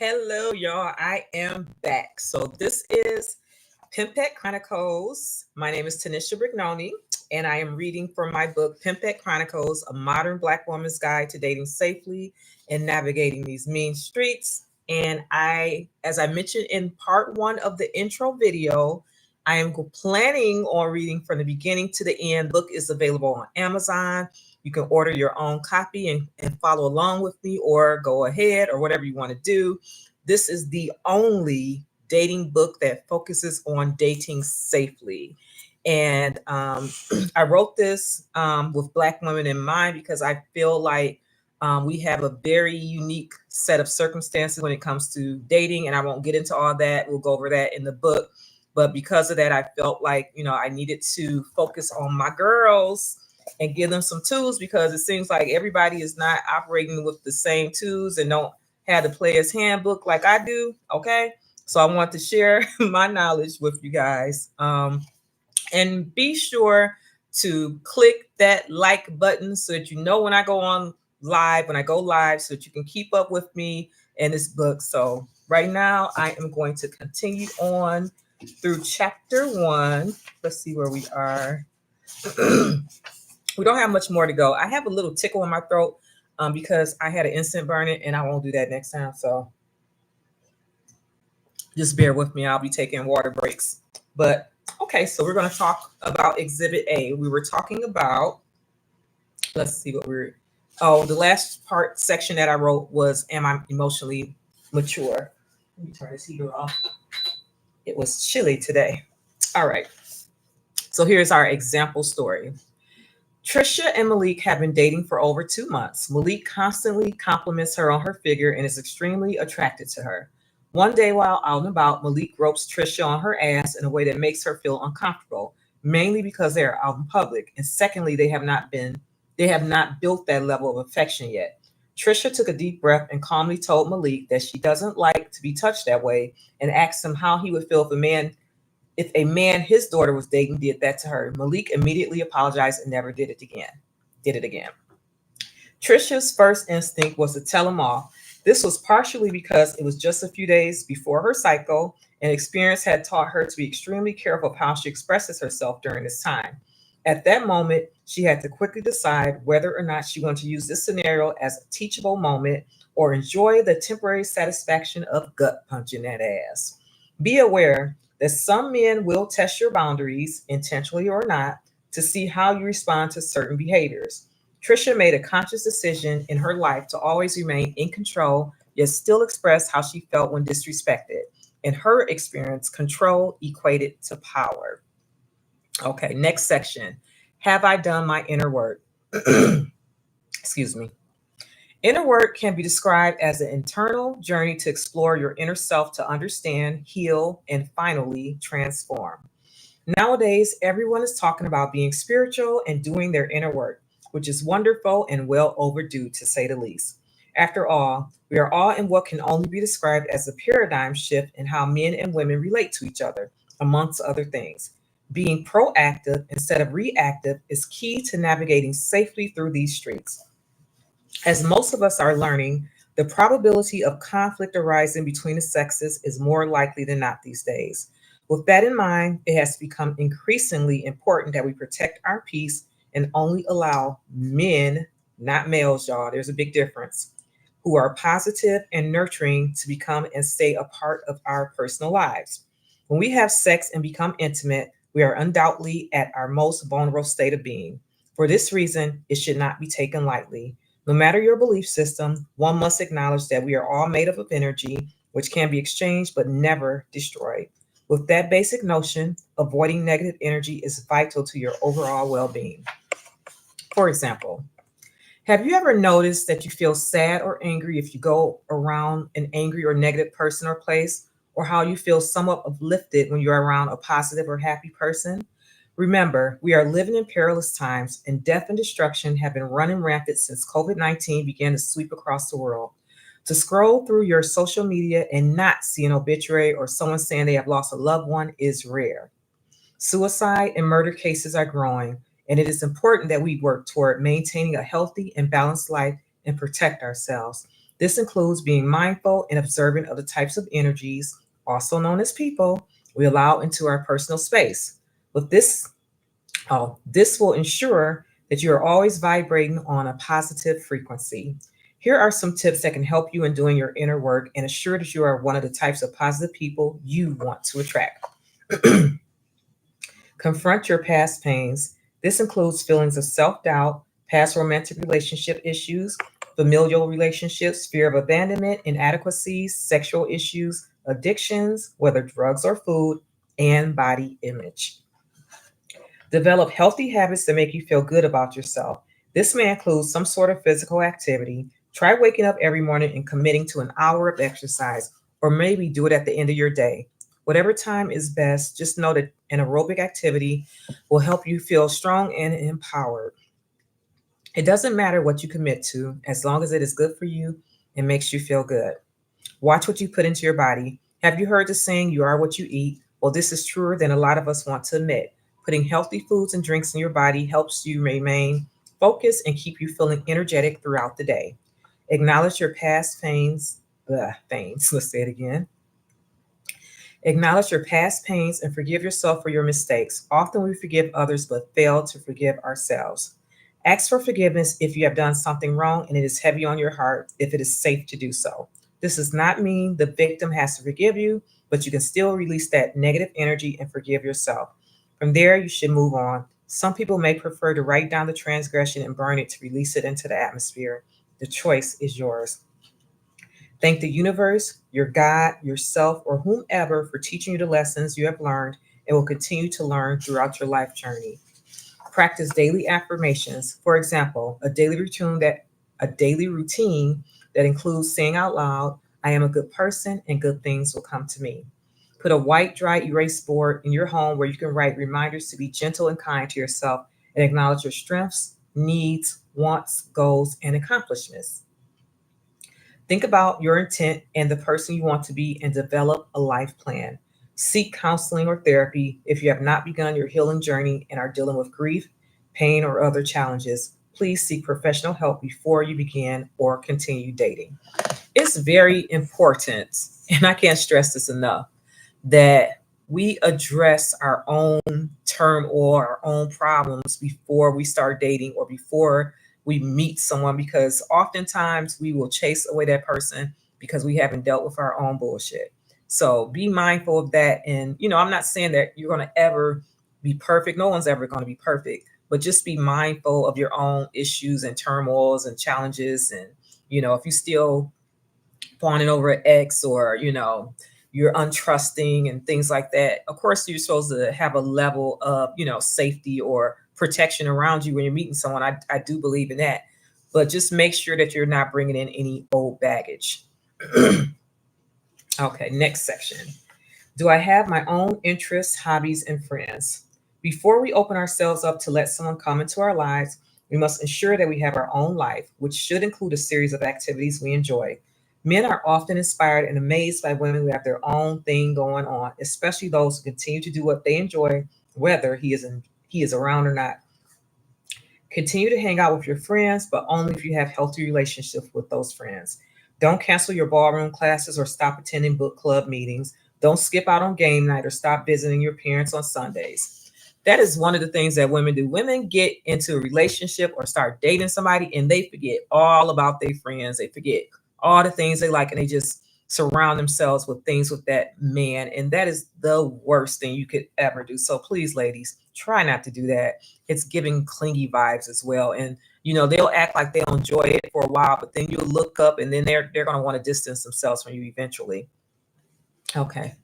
Hello, y'all. I am back. So this is Pimpette Chronicles. My name is Tinisha Brugnone, and I am reading from my book, Pimpette Chronicles, A Modern Black Woman's Guide to Dating Safely and Navigating These Mean Streets. And as I mentioned in part one of the intro video, I am planning on reading from the beginning to the end. The book is available on Amazon. You can order your own copy and follow along with me, or go ahead, or whatever you want to do. This is the only dating book that focuses on dating safely. And I wrote this with Black women in mind because I feel like we have a very unique set of circumstances when it comes to dating. And I won't get into all that. We'll go over that in the book. But because of that, I felt like, I needed to focus on my girls and give them some tools, because it seems like everybody is not operating with the same tools and don't have the player's handbook like I do. Okay. So I want to share my knowledge with you guys. And be sure to click that like button so that you know when I go live, so that you can keep up with me in this book. So right now I am going to continue on through chapter 1. Let's see where we are. We don't have much more to go. I have a little tickle in my throat because I had an instant burning, and I won't do that next time. So just bear with me. I'll be taking water breaks. But okay, so we're going to talk about Exhibit A. We were talking about, let's see what the last section that I wrote was, am I emotionally mature? Let me turn this heater off. It was chilly today. All right. So here's our example story. Trisha and Malik have been dating for over 2 months. Malik constantly compliments her on her figure and is extremely attracted to her. One day while out and about, Malik ropes Trisha on her ass in a way that makes her feel uncomfortable, mainly because they are out in public. And secondly, they have not built that level of affection yet. Trisha took a deep breath and calmly told Malik that she doesn't like to be touched that way, and asked him how he would feel if a man his daughter was dating did that to her. Malik immediately apologized and never did it again. Trisha's first instinct was to tell him off. This was partially because it was just a few days before her cycle, and experience had taught her to be extremely careful of how she expresses herself during this time. At that moment, she had to quickly decide whether or not she wanted to use this scenario as a teachable moment or enjoy the temporary satisfaction of gut punching that ass. Be aware that some men will test your boundaries, intentionally or not, to see how you respond to certain behaviors. Trisha made a conscious decision in her life to always remain in control, yet still express how she felt when disrespected. In her experience, control equated to power. Okay, next section. Have I done my inner work? Excuse me. Inner work can be described as an internal journey to explore your inner self, to understand, heal, and finally transform. Nowadays, everyone is talking about being spiritual and doing their inner work, which is wonderful and well overdue, to say the least. After all, we are all in what can only be described as a paradigm shift in how men and women relate to each other, amongst other things. Being proactive instead of reactive is key to navigating safely through these streets. As most of us are learning, the probability of conflict arising between the sexes is more likely than not these days. With that in mind, it has become increasingly important that we protect our peace and only allow men, not males, y'all, there's a big difference, who are positive and nurturing to become and stay a part of our personal lives. When we have sex and become intimate, we are undoubtedly at our most vulnerable state of being. For this reason, it should not be taken lightly. No matter your belief system, one must acknowledge that we are all made up of energy, which can be exchanged but never destroyed. With that basic notion, avoiding negative energy is vital to your overall well-being. For example, have you ever noticed that you feel sad or angry if you go around an angry or negative person or place, or how you feel somewhat uplifted when you're around a positive or happy person? Remember, we are living in perilous times, and death and destruction have been running rampant since COVID-19 began to sweep across the world. To scroll through your social media and not see an obituary or someone saying they have lost a loved one is rare. Suicide and murder cases are growing, and it is important that we work toward maintaining a healthy and balanced life and protect ourselves. This includes being mindful and observant of the types of energies, also known as people, we allow into our personal space. With this will ensure that you are always vibrating on a positive frequency. Here are some tips that can help you in doing your inner work and assure that you are one of the types of positive people you want to attract. Confront your past pains. This includes feelings of self doubt, past romantic relationship issues, familial relationships, fear of abandonment, inadequacies, sexual issues, addictions, whether drugs or food, and body image. Develop healthy habits that make you feel good about yourself. This may include some sort of physical activity. Try waking up every morning and committing to an hour of exercise, or maybe do it at the end of your day. Whatever time is best, just know that an aerobic activity will help you feel strong and empowered. It doesn't matter what you commit to, as long as it is good for you and makes you feel good. Watch what you put into your body. Have you heard the saying, you are what you eat? Well, this is truer than a lot of us want to admit. Putting healthy foods and drinks in your body helps you remain focused and keep you feeling energetic throughout the day. Acknowledge your past pains. Let's say it again. Acknowledge your past pains and forgive yourself for your mistakes. Often we forgive others but fail to forgive ourselves. Ask for forgiveness if you have done something wrong and it is heavy on your heart, if it is safe to do so. This does not mean the victim has to forgive you, but you can still release that negative energy and forgive yourself. From there, you should move on. Some people may prefer to write down the transgression and burn it to release it into the atmosphere. The choice is yours. Thank the universe, your God, yourself, or whomever for teaching you the lessons you have learned and will continue to learn throughout your life journey. Practice daily affirmations. For example, a daily routine that includes saying out loud, I am a good person and good things will come to me. Put a white dry erase board in your home where you can write reminders to be gentle and kind to yourself and acknowledge your strengths, needs, wants, goals, and accomplishments. Think about your intent and the person you want to be and develop a life plan. Seek counseling or therapy if you have not begun your healing journey and are dealing with grief, pain, or other challenges. Please seek professional help before you begin or continue dating. It's very important, and I can't stress this enough, that we address our own turmoil, our own problems before we start dating or before we meet someone, because oftentimes we will chase away that person because we haven't dealt with our own bullshit. So be mindful of that. And, I'm not saying that you're going to ever be perfect. No one's ever going to be perfect, but just be mindful of your own issues and turmoils and challenges. And, if you still fawning over an ex, or you're untrusting and things like that, of course you're supposed to have a level of safety or protection around you when you're meeting someone. I do believe in that, but just make sure that you're not bringing in any old baggage. Okay, next section. Do I have my own interests, hobbies, and friends? Before we open ourselves up to let someone come into our lives, we must ensure that we have our own life, which should include a series of activities we enjoy. Men are often inspired and amazed by women who have their own thing going on, especially those who continue to do what they enjoy, whether he is around or not. Continue to hang out with your friends, but only if you have healthy relationships with those friends. Don't cancel your ballroom classes or stop attending book club meetings. Don't skip out on game night or stop visiting your parents on Sundays. That is one of the things that women do. Women get into a relationship or start dating somebody and they forget all about their friends. They forget all the things they like and they just surround themselves with things with that man. And that is the worst thing you could ever do. So please, ladies, try not to do that. It's giving clingy vibes as well. And they'll act like they'll enjoy it for a while, but then you'll look up and then they're going to want to distance themselves from you eventually. Okay.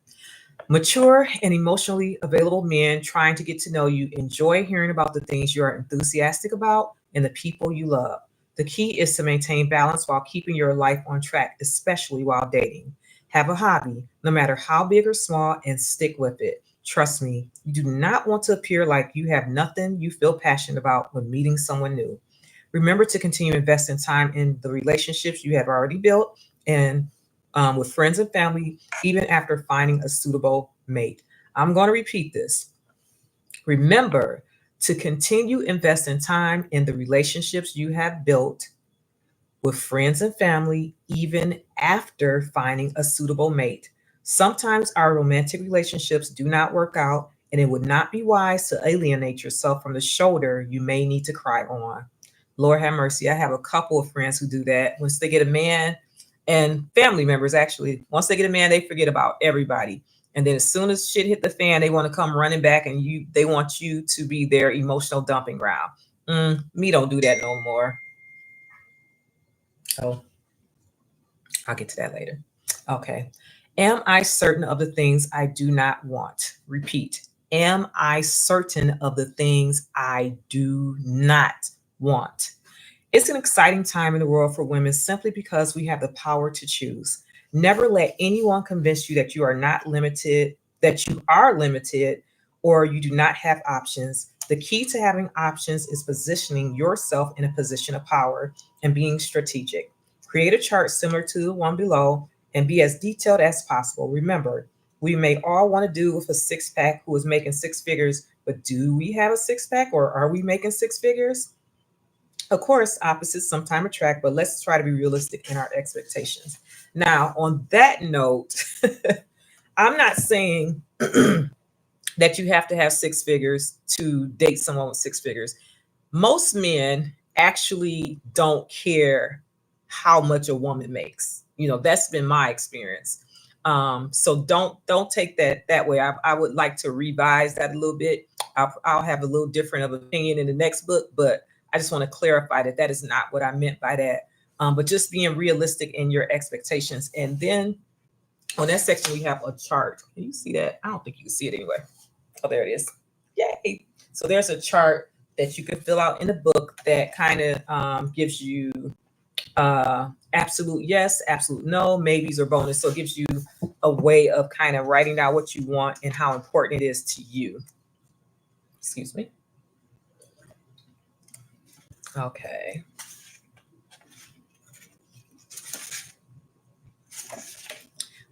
Mature and emotionally available men trying to get to know you enjoy hearing about the things you are enthusiastic about and the people you love. The key is to maintain balance while keeping your life on track, especially while dating. Have a hobby, no matter how big or small, and stick with it. Trust me, you do not want to appear like you have nothing you feel passionate about when meeting someone new. Remember to continue investing time in the relationships you have already built and with friends and family, even after finding a suitable mate. I'm going to repeat this. Remember to continue investing time in the relationships you have built with friends and family, even after finding a suitable mate. Sometimes our romantic relationships do not work out, and it would not be wise to alienate yourself from the shoulder you may need to cry on. Lord have mercy. I have a couple of friends who do that. Once they get a man, and family members actually, once they get a man, they forget about everybody. And then as soon as shit hit the fan, they want to come running back, and they want you to be their emotional dumping ground. Me don't do that no more. Oh, I'll get to that later. Okay. Am I certain of the things I do not want? Repeat. Am I certain of the things I do not want? It's an exciting time in the world for women simply because we have the power to choose. Never let anyone convince you that you are not limited, that you are limited, or you do not have options. The key to having options is positioning yourself in a position of power and being strategic. Create a chart similar to the one below and be as detailed as possible. Remember, we may all want to do with a six pack who is making six figures, but do we have a six pack or are we making six figures? Of course, opposites sometimes attract, but let's try to be realistic in our expectations. Now, on that note, I'm not saying that you have to have six figures to date someone with six figures. Most men actually don't care how much a woman makes. That's been my experience. So don't take that way. I would like to revise that a little bit. I'll have a little different of opinion in the next book, but I just want to clarify that is not what I meant by that. But just being realistic in your expectations. And then on that section, we have a chart. Can you see that? I don't think you can see it anyway. Oh, there it is. Yay. So there's a chart that you can fill out in the book that kind of gives you absolute yes, absolute no, maybes, or bonus. So it gives you a way of kind of writing down what you want and how important it is to you. Excuse me. Okay.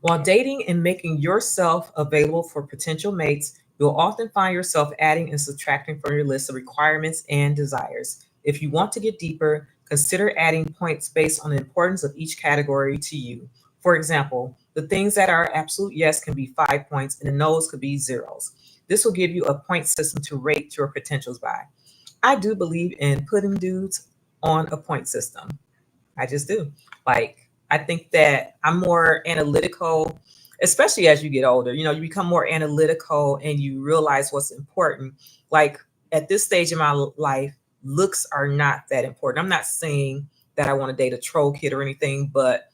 While dating and making yourself available for potential mates, you'll often find yourself adding and subtracting from your list of requirements and desires. If you want to get deeper, consider adding points based on the importance of each category to you. For example, the things that are absolute yes can be 5 points and the no's could be zeros. This will give you a point system to rate your potentials by. I do believe in putting dudes on a point system. I just do. Like, I think that I'm more analytical, especially as you get older. You become more analytical and you realize what's important. Like, at this stage in my life, looks are not that important. I'm not saying that I want to date a troll kid or anything, but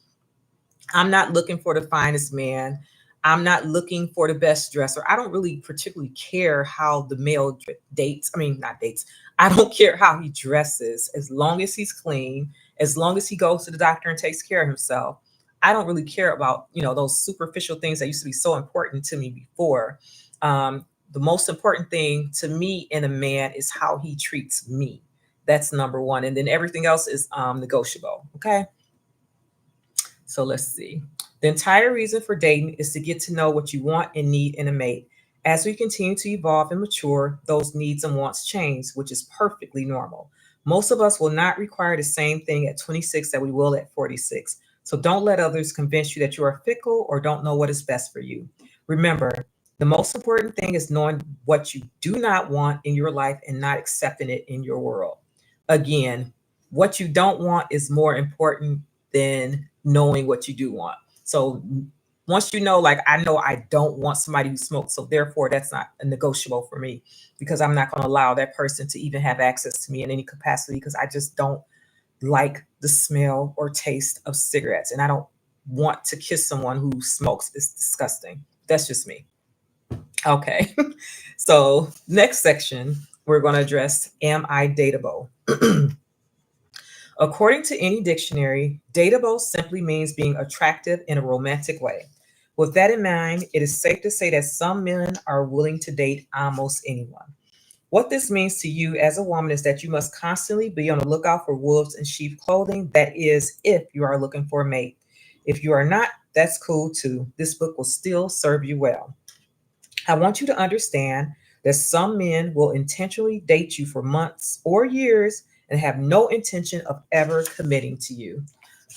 I'm not looking for the finest man. I'm not looking for the best dresser. I don't really particularly care how the male dates. I mean, not dates. I don't care how he dresses as long as he's clean, as long as he goes to the doctor and takes care of himself. I don't really care about, those superficial things that used to be so important to me before. The most important thing to me in a man is how he treats me. That's number one. And then everything else is negotiable. Okay. So let's see. The entire reason for dating is to get to know what you want and need in a mate. As we continue to evolve and mature, those needs and wants change, which is perfectly normal. Most of us will not require the same thing at 26 that we will at 46. So don't let others convince you that you are fickle or don't know what is best for you. Remember, the most important thing is knowing what you do not want in your life and not accepting it in your world. Again, what you don't want is more important than knowing what you do want. So once you know, like, I know I don't want somebody who smokes, so therefore that's not a negotiable for me, because I'm not going to allow that person to even have access to me in any capacity, because I just don't like the smell or taste of cigarettes, and I don't want to kiss someone who smokes. It's disgusting. That's just me. Okay. So next section, we're going to address, am I dateable? According to any dictionary, dateable simply means being attractive in a romantic way. With that in mind, it is safe to say that some men are willing to date almost anyone. What this means to you as a woman is that you must constantly be on the lookout for wolves in sheep clothing. That is, if you are looking for a mate. If you are not, that's cool too. This book will still serve you well. I want you to understand that some men will intentionally date you for months or years and have no intention of ever committing to you.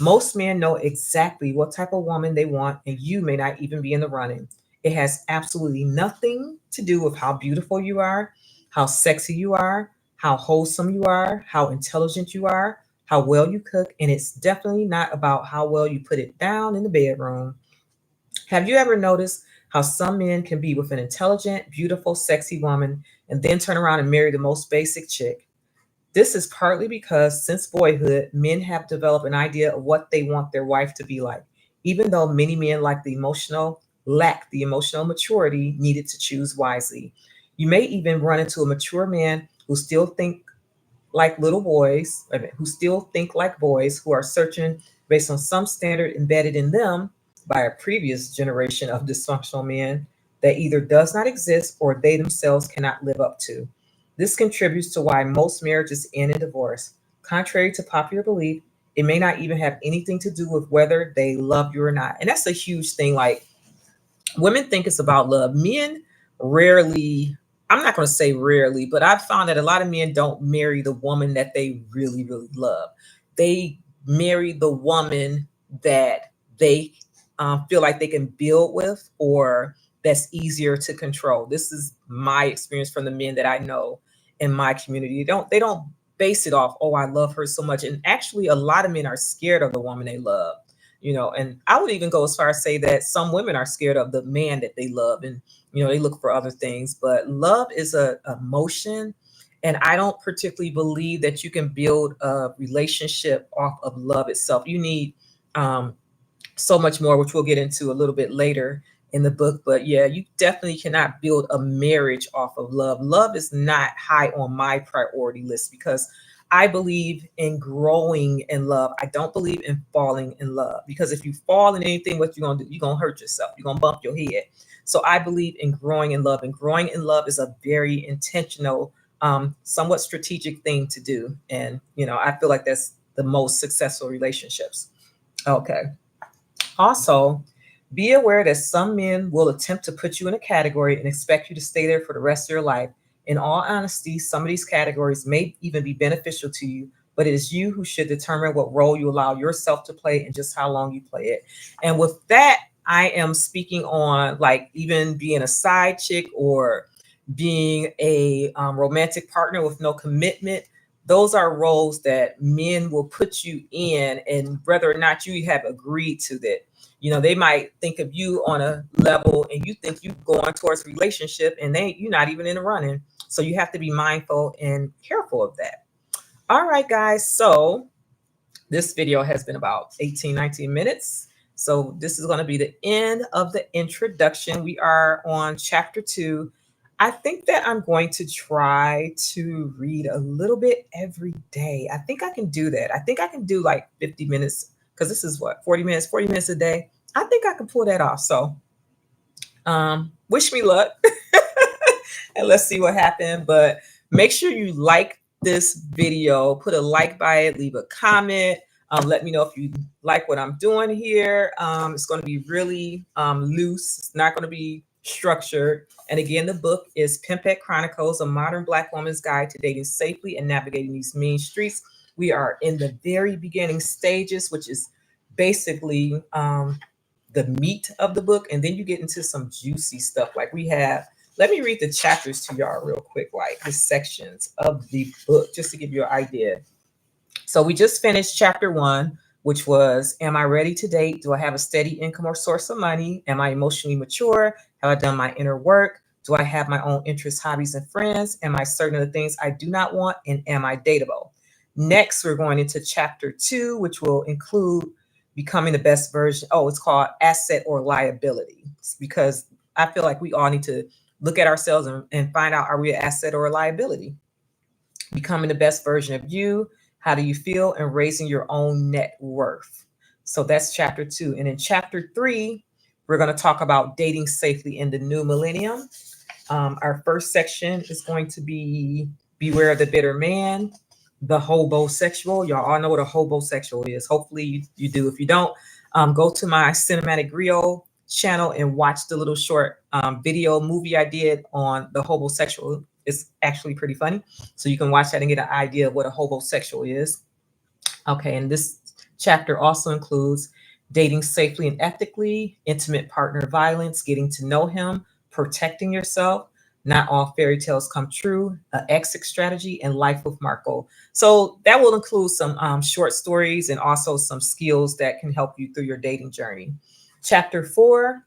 Most men know exactly what type of woman they want, and you may not even be in the running. It has absolutely nothing to do with how beautiful you are, how sexy you are, how wholesome you are, how intelligent you are, how well you cook, and it's definitely not about how well you put it down in the bedroom. Have you ever noticed how some men can be with an intelligent, beautiful, sexy woman and then turn around and marry the most basic chick? This is partly because since boyhood, men have developed an idea of what they want their wife to be like, even though many men lack the emotional maturity needed to choose wisely. You may even run into a mature man who still think like boys, who are searching based on some standard embedded in them by a previous generation of dysfunctional men that either does not exist or they themselves cannot live up to. This contributes to why most marriages end in divorce. Contrary to popular belief, it may not even have anything to do with whether they love you or not. And that's a huge thing. Like, women think it's about love. Men rarely, I'm not going to say rarely, but I've found that a lot of men don't marry the woman that they really, really love. They marry the woman that they feel like they can build with, or that's easier to control. This is my experience from the men that I know in my community. They don't base it off, oh, I love her so much. And actually, a lot of men are scared of the woman they love, and I would even go as far as say that some women are scared of the man that they love, and they look for other things. But love is a emotion, and I don't particularly believe that you can build a relationship off of love itself. You need um, so much more, which we'll get into a little bit later in the book. But yeah, you definitely cannot build a marriage off of love. Love is not high on my priority list because I believe in growing in love. I don't believe in falling in love, because if you fall in anything, what you're gonna do? You're gonna hurt yourself. You're gonna bump your head. So I believe in growing in love, and growing in love is a very intentional, somewhat strategic thing to do. And I feel like that's the most successful relationships. Okay. Also, be aware that some men will attempt to put you in a category and expect you to stay there for the rest of your life. In all honesty, some of these categories may even be beneficial to you, but it is you who should determine what role you allow yourself to play and just how long you play it. And with that, I am speaking on like even being a side chick or being a romantic partner with no commitment. Those are roles that men will put you in, and whether or not you have agreed to that. They might think of you on a level and you think you going towards a relationship, and you're not even in the running. So you have to be mindful and careful of that. All right, guys. So this video has been about 18, 19 minutes. So this is going to be the end of the introduction. We are on chapter 2. I think that I'm going to try to read a little bit every day. I think I can do that. I think I can do like 50 minutes, because this is what, 40 minutes a day. I think I can pull that off. So wish me luck and let's see what happened. But make sure you like this video, put a like by it, leave a comment. Let me know if you like what I'm doing here. It's going to be really loose. It's not going to be structured. And again, the book is Pimpette Chronicles, A Modern Black Woman's Guide to Dating Safely and Navigating These Mean Streets. We are in the very beginning stages, which is basically the meat of the book. And then you get into some juicy stuff. Like let me read the chapters to y'all real quick, like the sections of the book, just to give you an idea. So we just finished chapter 1, which was, am I ready to date? Do I have a steady income or source of money? Am I emotionally mature? Have I done my inner work? Do I have my own interests, hobbies, and friends? Am I certain of the things I do not want? And am I dateable? Next, we're going into chapter 2, which will include becoming the best version. Oh, it's called asset or liability, because I feel like we all need to look at ourselves and find out, are we an asset or a liability? Becoming the best version of you. How do you feel? And raising your own net worth. So that's chapter 2. And in chapter 3, we're going to talk about dating safely in the new millennium. Our first section is going to be beware of the bitter man, the hobosexual. Y'all all know what a hobosexual is. Hopefully you do. If you don't, go to my Cinematic Griot channel and watch the little short video movie I did on the hobosexual. it's actually pretty funny. So you can watch that and get an idea of what a homosexual is. Okay, and this chapter also includes dating safely and ethically, intimate partner violence, getting to know him, protecting yourself, not all fairy tales come true, an exit strategy, and life with Marco. So that will include some short stories and also some skills that can help you through your dating journey. Chapter 4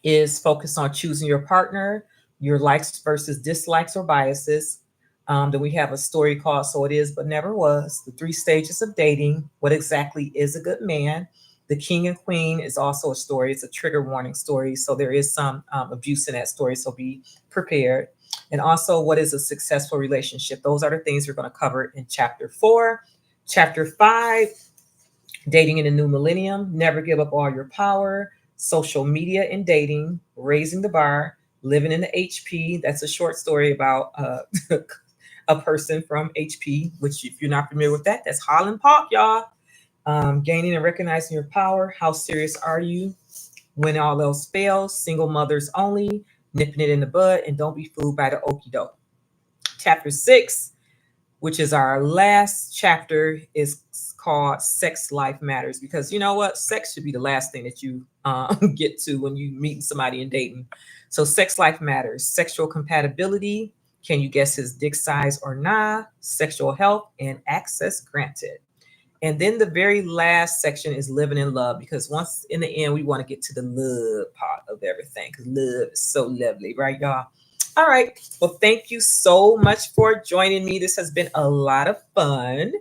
is focused on choosing your partner, your likes versus dislikes or biases. Then we have a story called So It Is But Never Was, the 3 stages of dating, what exactly is a good man. The King and Queen is also a story. It's a trigger warning story. So there is some abuse in that story. So be prepared. And also, what is a successful relationship? Those are the things we're going to cover in chapter 4. Chapter 5, dating in the new millennium, never give up all your power, social media and dating, raising the bar, living in the HP. That's a short story about a person from HP, which if you're not familiar with that, that's Holland Park, y'all. Gaining and recognizing your power. How serious are you? When all else fails, single mothers only, nipping it in the bud, and don't be fooled by the okie doke. Chapter 6, which is our last chapter, is called Sex Life Matters, because you know what? Sex should be the last thing that you get to when you meet somebody and dating. So sex life matters. Sexual compatibility. Can you guess his dick size or not? Sexual health and access granted. And then the very last section is living in love, because once in the end, we want to get to the love part of everything, because love is so lovely, right, y'all? All right. Well, thank you so much for joining me. This has been a lot of fun.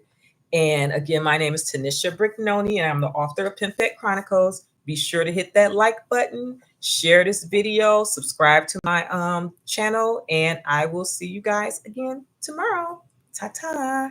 And again, my name is Tinisha Brugnone, and I'm the author of Pimpette Chronicles. Be sure to hit that like button, share this video, subscribe to my channel, and I will see you guys again tomorrow. Ta-ta.